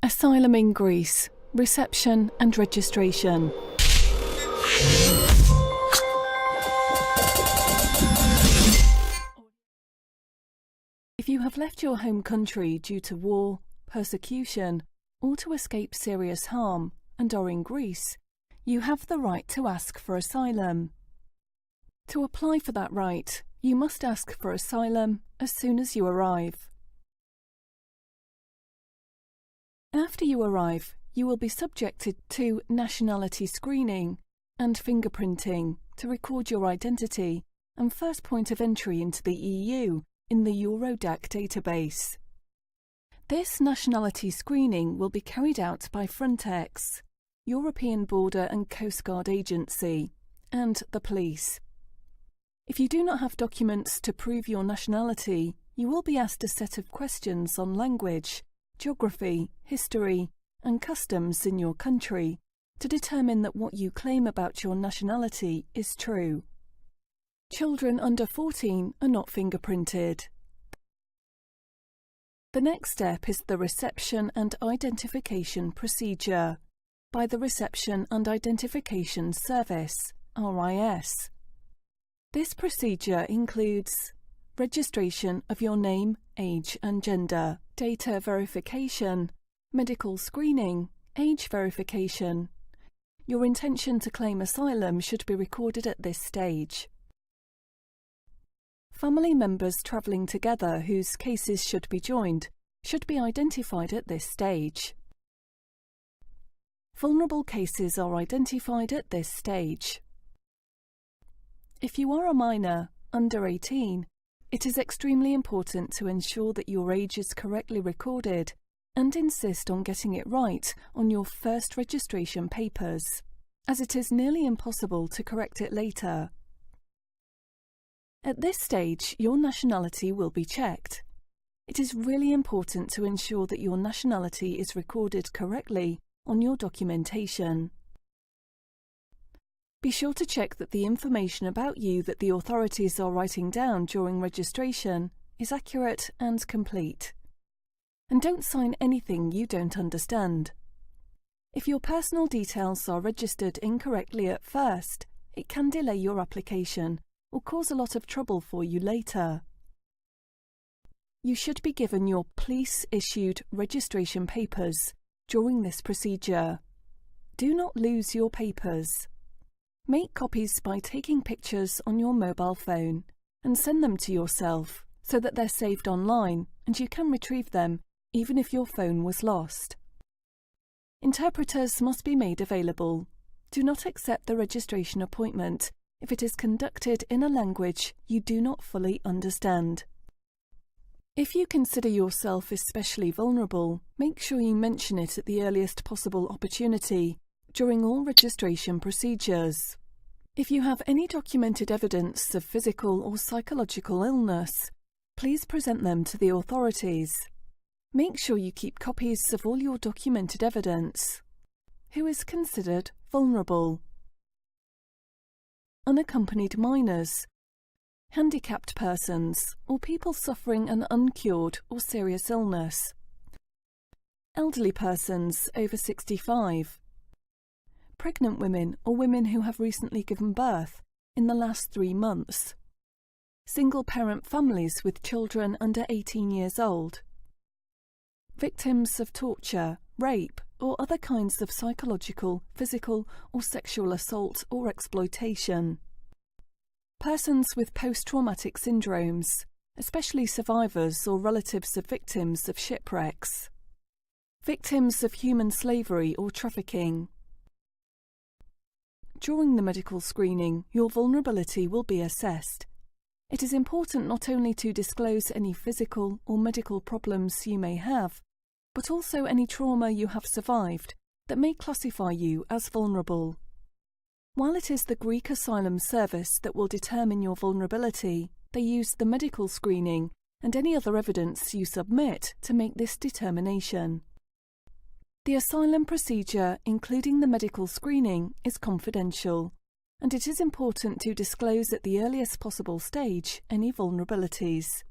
Asylum in Greece, reception and registration. If you have left your home country due to war, persecution, or to escape serious harm and are in Greece, you have the right to ask for asylum. To apply for that right, you must ask for asylum as soon as you arrive. After you arrive, you will be subjected to nationality screening and fingerprinting to record your identity and first point of entry into the EU in the Eurodac database. This nationality screening will be carried out by Frontex, European Border and Coast Guard Agency, and the police. If you do not have documents to prove your nationality, you will be asked a set of questions on language, geography, history, and customs in your country to determine that what you claim about your nationality is true. Children under 14 are not fingerprinted. The next step is the Reception and Identification Procedure by the Reception and Identification Service, RIS. This procedure includes registration of your name, age and gender, data verification, medical screening, age verification. Your intention to claim asylum should be recorded at this stage. Family members travelling together whose cases should be joined should be identified at this stage. Vulnerable cases are identified at this stage. If you are a minor, under 18, it is extremely important to ensure that your age is correctly recorded and insist on getting it right on your first registration papers, as it is nearly impossible to correct it later. At this stage, your nationality will be checked. It is really important to ensure that your nationality is recorded correctly on your documentation. Be sure to check that the information about you that the authorities are writing down during registration is accurate and complete. And don't sign anything you don't understand. If your personal details are registered incorrectly at first, it can delay your application or cause a lot of trouble for you later. You should be given your police-issued registration papers during this procedure. Do not lose your papers. Make copies by taking pictures on your mobile phone and send them to yourself so that they're saved online and you can retrieve them even if your phone was lost. Interpreters must be made available. Do not accept the registration appointment if it is conducted in a language you do not fully understand. If you consider yourself especially vulnerable, make sure you mention it at the earliest possible opportunity during all registration procedures. If you have any documented evidence of physical or psychological illness, please present them to the authorities. Make sure you keep copies of all your documented evidence. Who is considered vulnerable? Unaccompanied minors, handicapped persons, or people suffering an uncured or serious illness. Elderly persons over 65. Pregnant women or women who have recently given birth in the last 3 months. Single-parent families with children under 18 years old. Victims of torture, rape, or other kinds of psychological, physical, or sexual assault or exploitation. Persons with post-traumatic syndromes, especially survivors or relatives of victims of shipwrecks. Victims of human slavery or trafficking. During the medical screening, your vulnerability will be assessed. It is important not only to disclose any physical or medical problems you may have, but also any trauma you have survived that may classify you as vulnerable. While it is the Greek Asylum Service that will determine your vulnerability, they use the medical screening and any other evidence you submit to make this determination. The asylum procedure, including the medical screening, is confidential, and it is important to disclose at the earliest possible stage any vulnerabilities.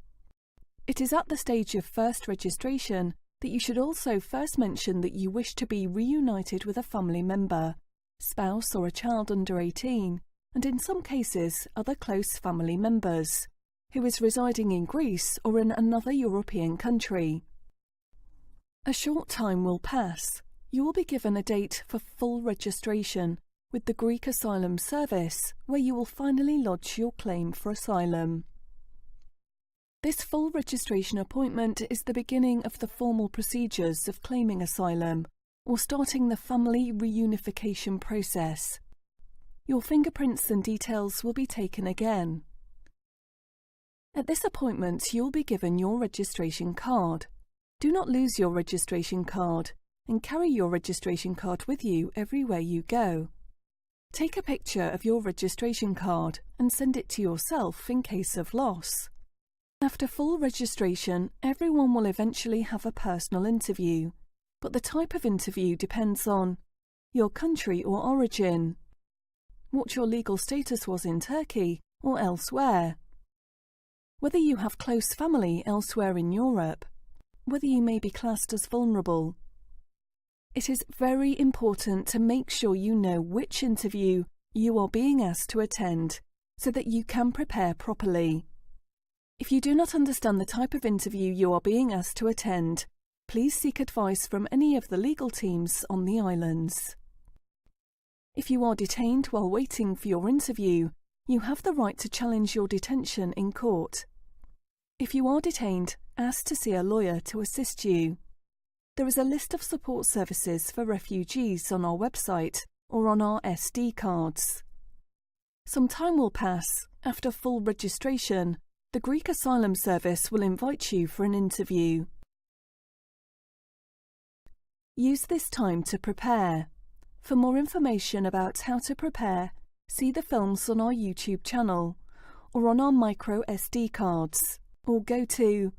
It is at the stage of first registration that you should also first mention that you wish to be reunited with a family member, spouse or a child under 18, and in some cases other close family members, who is residing in Greece or in another European country. A short time will pass. You will be given a date for full registration with the Greek Asylum Service, where you will finally lodge your claim for asylum. This full registration appointment is the beginning of the formal procedures of claiming asylum, or starting the family reunification process. Your fingerprints and details will be taken again. At this appointment, you'll be given your registration card. Do not lose your registration card, and carry your registration card with you everywhere you go. Take a picture of your registration card and send it to yourself in case of loss. After full registration, everyone will eventually have a personal interview, but the type of interview depends on your country or origin, what your legal status was in Turkey or elsewhere, whether you have close family elsewhere in Europe, whether you may be classed as vulnerable. It is very important to make sure you know which interview you are being asked to attend so that you can prepare properly. If you do not understand the type of interview you are being asked to attend, please seek advice from any of the legal teams on the islands. If you are detained while waiting for your interview, you have the right to challenge your detention in court. If you are detained, ask to see a lawyer to assist you. There is a list of support services for refugees on our website or on our SD cards. Some time will pass. After full registration, the Greek Asylum Service will invite you for an interview. Use this time to prepare. For more information about how to prepare, see the films on our YouTube channel or on our micro SD cards, or go to